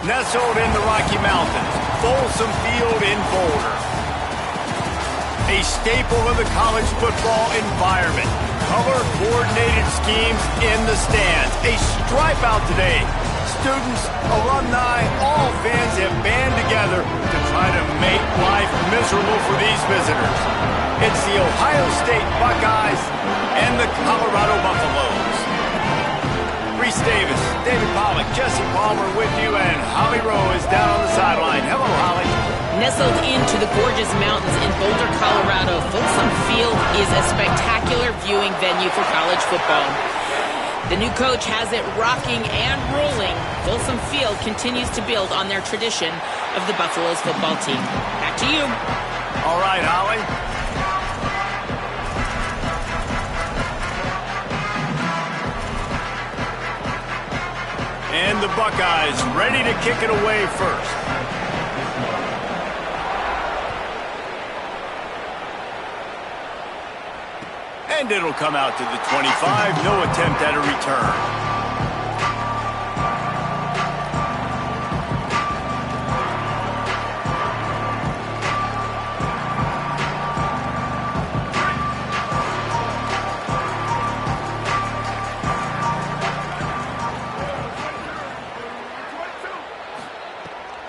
nestled in the Rocky Mountains, Folsom Field in Boulder. A staple of the college football environment. Color-coordinated schemes in the stands. A stripe out today. Students, alumni, all fans have band together to try to make life miserable for these visitors. It's the Ohio State Buckeyes and the Colorado Buffaloes. Reese Davis, David Pollack, Jesse Palmer with you, and Holly Rowe is down on the sideline. Hello, Holly. Nestled into the gorgeous mountains in Boulder, Colorado, Folsom Field is a spectacular viewing venue for college football. The new coach has it rocking and rolling. Folsom Field continues to build on their tradition of the Buffaloes football team. Back to you. All right, Holly. And the Buckeyes ready to kick it away first. And it'll come out to the 25. No attempt at a return.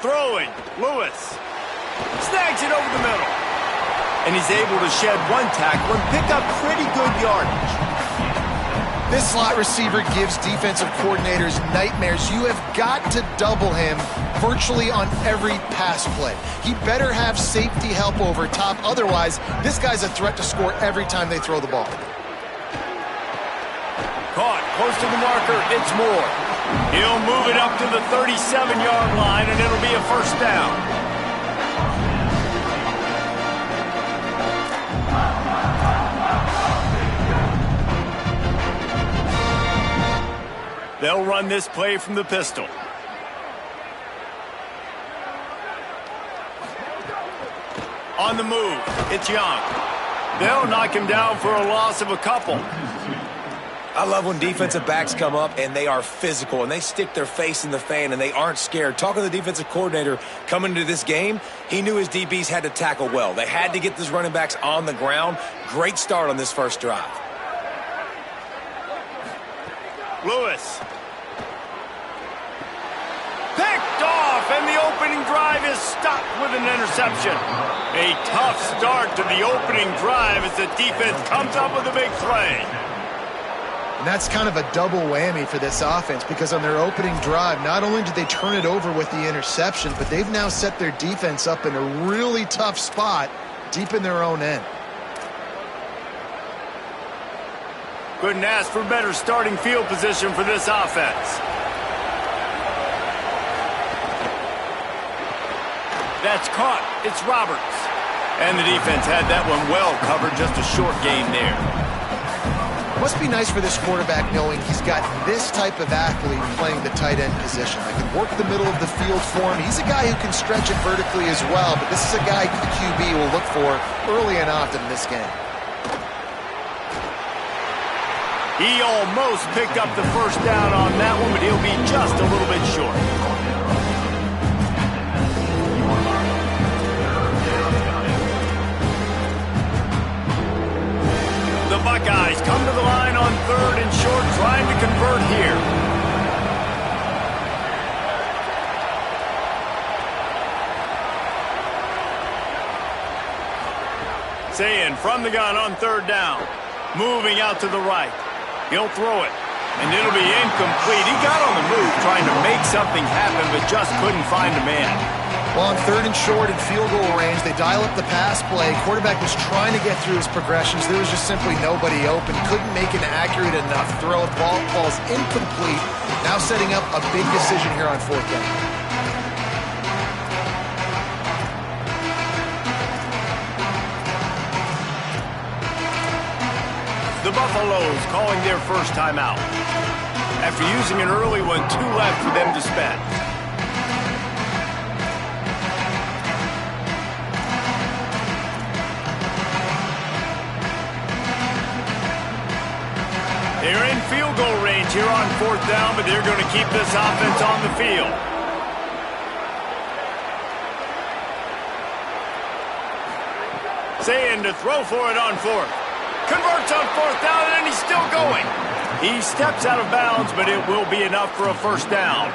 Throwing, Lewis snags it over the middle. And he's able to shed one tackle and pick up pretty good yardage. This slot receiver gives defensive coordinators nightmares. You have got to double him virtually on every pass play. He better have safety help over top. Otherwise, this guy's a threat to score every time they throw the ball. Caught close to the marker. It's Moore. He'll move it up to the 37-yard line, and it'll be a first down. They'll run this play from the pistol. On the move, it's Young. They'll knock him down for a loss of a couple. I love when defensive backs come up and they are physical and they stick their face in the fan and they aren't scared. Talking to the defensive coordinator coming into this game, he knew his DBs had to tackle well. They had to get those running backs on the ground. Great start on this first drive. Lewis. Picked off, and the opening drive is stopped with an interception. A tough start to the opening drive as the defense comes up with a big play. And that's kind of a double whammy for this offense because on their opening drive, not only did they turn it over with the interception, but they've now set their defense up in a really tough spot deep in their own end. Couldn't ask for better starting field position for this offense. That's caught. It's Roberts. And the defense had that one well covered. Just a short gain there. Must be nice for this quarterback knowing he's got this type of athlete playing the tight end position. That can work the middle of the field for him. He's a guy who can stretch it vertically as well, but this is a guy the QB will look for early and often in this game. He almost picked up the first down on that one, but he'll be just a little bit short. The Buckeyes come to the line on 3rd and short, trying to convert here. Saying from the gun on 3rd down. Moving out to the right. He'll throw it, and it'll be incomplete. He got on the move trying to make something happen, but just couldn't find a man. Well, on 3rd and short and field goal range, they dial up the pass play. Quarterback was trying to get through his progressions. There was just simply nobody open. Couldn't make an accurate enough throw. The ball falls incomplete. Now setting up a big decision here on 4th down. The Buffaloes calling their first timeout. After using an early one, 2 left for them to spend. They're in field goal range here on 4th down, but they're going to keep this offense on the field. Saying to throw for it on fourth. Converts on fourth down, and then he's still going. He steps out of bounds, but it will be enough for a first down.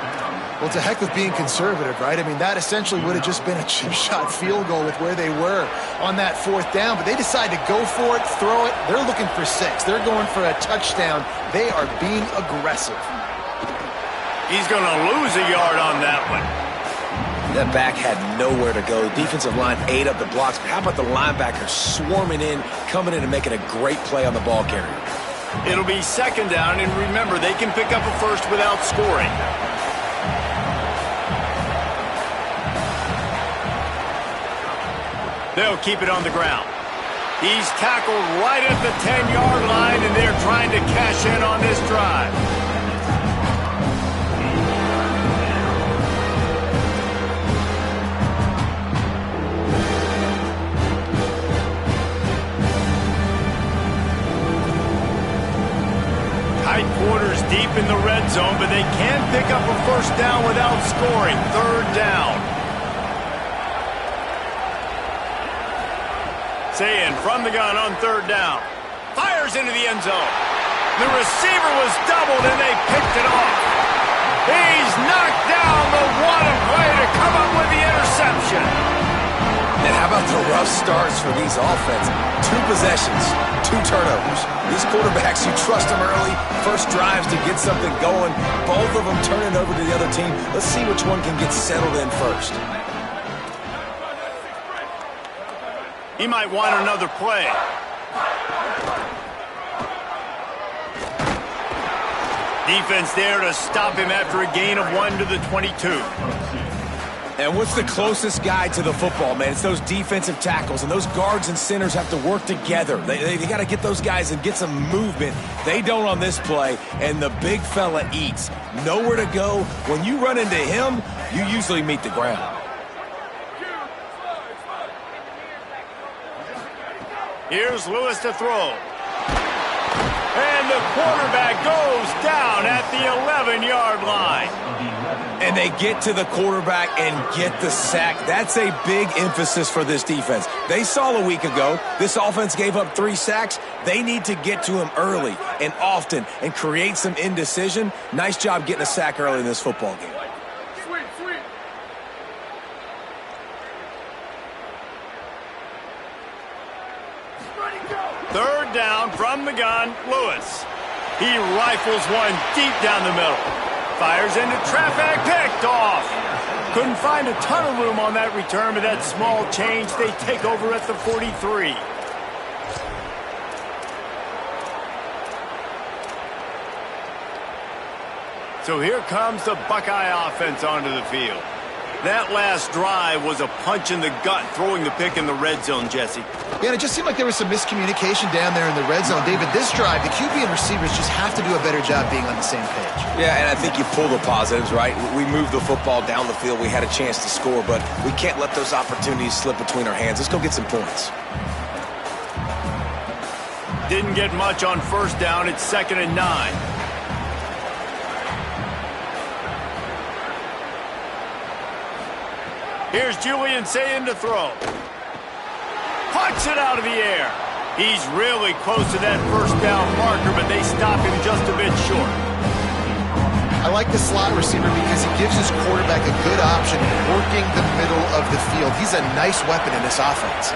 Well, to heck with being conservative, right? I mean, that essentially would have just been a chip shot field goal with where they were on that fourth down. But they decide to go for it, throw it. They're looking for 6. They're going for a touchdown. They are being aggressive. He's going to lose a yard on that one. That back had nowhere to go. The defensive line ate up the blocks. But how about the linebackers swarming in, coming in and making a great play on the ball carrier? It'll be second down, and remember, they can pick up a first without scoring. They'll keep it on the ground. He's tackled right at the 10-yard line, and they're trying to cash in on this drive. Tight quarters deep in the red zone, but they can pick up a first down without scoring. Third down. Saying from the gun on third down. Fires into the end zone. The receiver was doubled, and they picked it off. He's knocked down the wanted play to come up with the interception. And how about the rough starts for these offenses? 2 possessions, 2 turnovers. These quarterbacks, you trust them early. First drives to get something going. Both of them turning over to the other team. Let's see which one can get settled in first. He might want another play. Defense there to stop him after a gain of 1 to the 22. And what's the closest guy to the football, man? It's those defensive tackles, and those guards and centers have to work together. They got to get those guys and get some movement. They don't on this play, and the big fella eats. Nowhere to go. When you run into him, you usually meet the ground. Here's Lewis to throw. And the quarterback goes down at the 11-yard line. And they get to the quarterback and get the sack. That's a big emphasis for this defense. They saw a week ago, this offense gave up 3 sacks. They need to get to him early and often and create some indecision. Nice job getting a sack early in this football game. Third down from the gun, Lewis. He rifles one deep down the middle. Fires into traffic, picked off. Couldn't find a ton of room on that return, but that small change, they take over at the 43. So here comes the Buckeye offense onto the field. That last drive was a punch in the gut, throwing the pick in the red zone, Jesse. Yeah, and it just seemed like there was some miscommunication down there in the red zone. David, this drive, the QB and receivers just have to do a better job being on the same page. Yeah, and I think you pull the positives, right? We moved the football down the field. We had a chance to score, but we can't let those opportunities slip between our hands. Let's go get some points. Didn't get much on first down. It's 2nd and 9. Here's Julian saying to throw. Puts it out of the air. He's really close to that first down marker, but they stop him just a bit short. I like the slot receiver because he gives his quarterback a good option working the middle of the field. He's a nice weapon in this offense.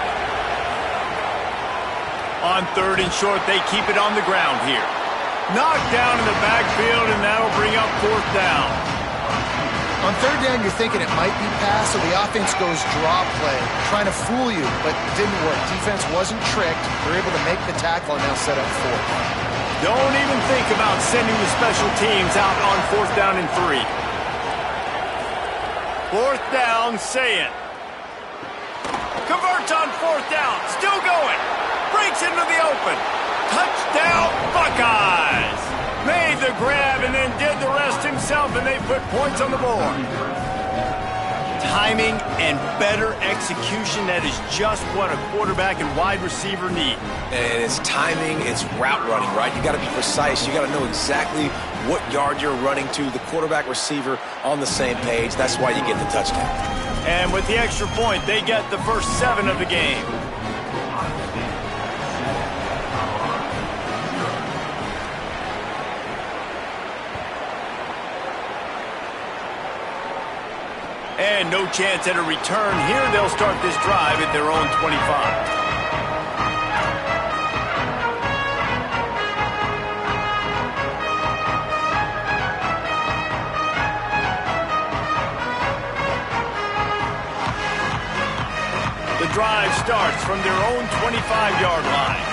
On 3rd and short, they keep it on the ground here. Knocked down in the backfield, and that'll bring up 4th down. On 3rd down, you're thinking it might be pass, so the offense goes draw play, trying to fool you, but it didn't work. Defense wasn't tricked. They're able to make the tackle and now set up 4th. Don't even think about sending the special teams out on 4th down and 3. 4th down, Saying. Converts on 4th down, still going. Breaks into the open. Touchdown, Buckeyes! Made the grab and then did the rest himself, and they put points on the board. Timing and better execution, that is just what a quarterback and wide receiver need. And it's timing, it's route running, right? You got to be precise. You got to know exactly what yard you're running to. The quarterback receiver on the same page. That's why you get the touchdown. And with the extra point, they get the first 7 of the game. And no chance at a return here. They'll start this drive at their own 25. The drive starts from their own 25-yard line.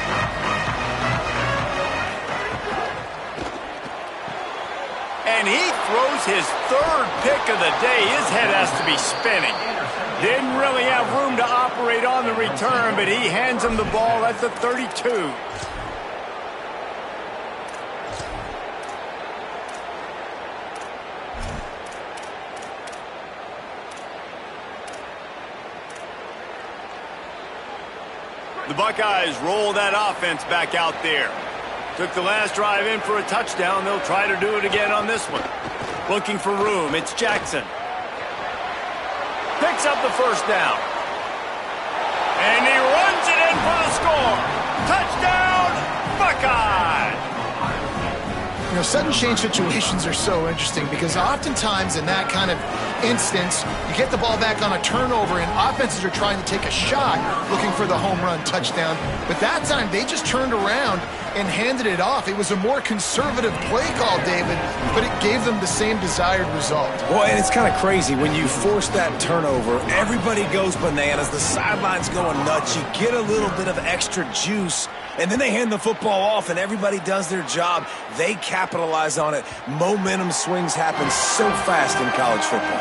And he throws his third pick of the day. His head has to be spinning. Didn't really have room to operate on the return, but he hands him the ball at the 32. The Buckeyes roll that offense back out there. Took the last drive in for a touchdown. They'll try to do it again on this one. Looking for room. It's Jackson. Picks up the first down. And he runs it in for the score. Touchdown, Buckeye! You know, sudden change situations are so interesting because oftentimes in that kind of instance, you get the ball back on a turnover and offenses are trying to take a shot looking for the home run touchdown. But that time, they just turned around and handed it off. It was a more conservative play call, David, but it gave them the same desired result. Boy, and it's kind of crazy. When you force that turnover, everybody goes bananas. The sideline's going nuts. You get a little bit of extra juice, and then they hand the football off, and everybody does their job. They capitalize on it. Momentum swings happen so fast in college football.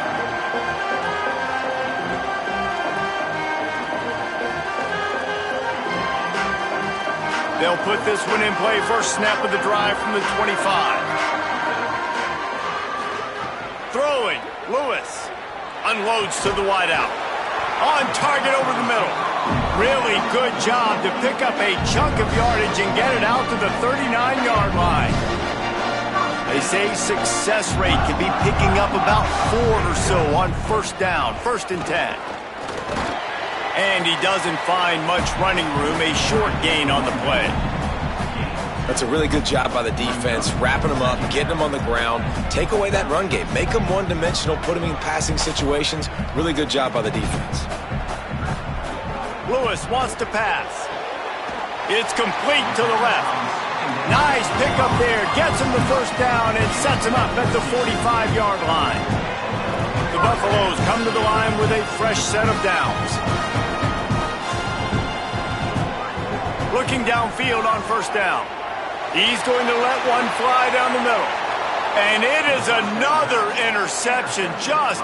They'll put this one in play. First snap of the drive from the 25. Throwing. Lewis unloads to the wideout. On target over the middle. Really good job to pick up a chunk of yardage and get it out to the 39-yard line. They say success rate can be picking up about 4 or so on first down, 1st and 10. And he doesn't find much running room, a short gain on the play. That's a really good job by the defense, wrapping them up, getting them on the ground, take away that run game, make them one-dimensional, put them in passing situations. Really good job by the defense. Lewis wants to pass. It's complete to the left. Nice pickup there, gets him the first down and sets him up at the 45-yard line. The Buffaloes come to the line with a fresh set of downs. Looking downfield on first down. He's going to let one fly down the middle. And it is another interception. Just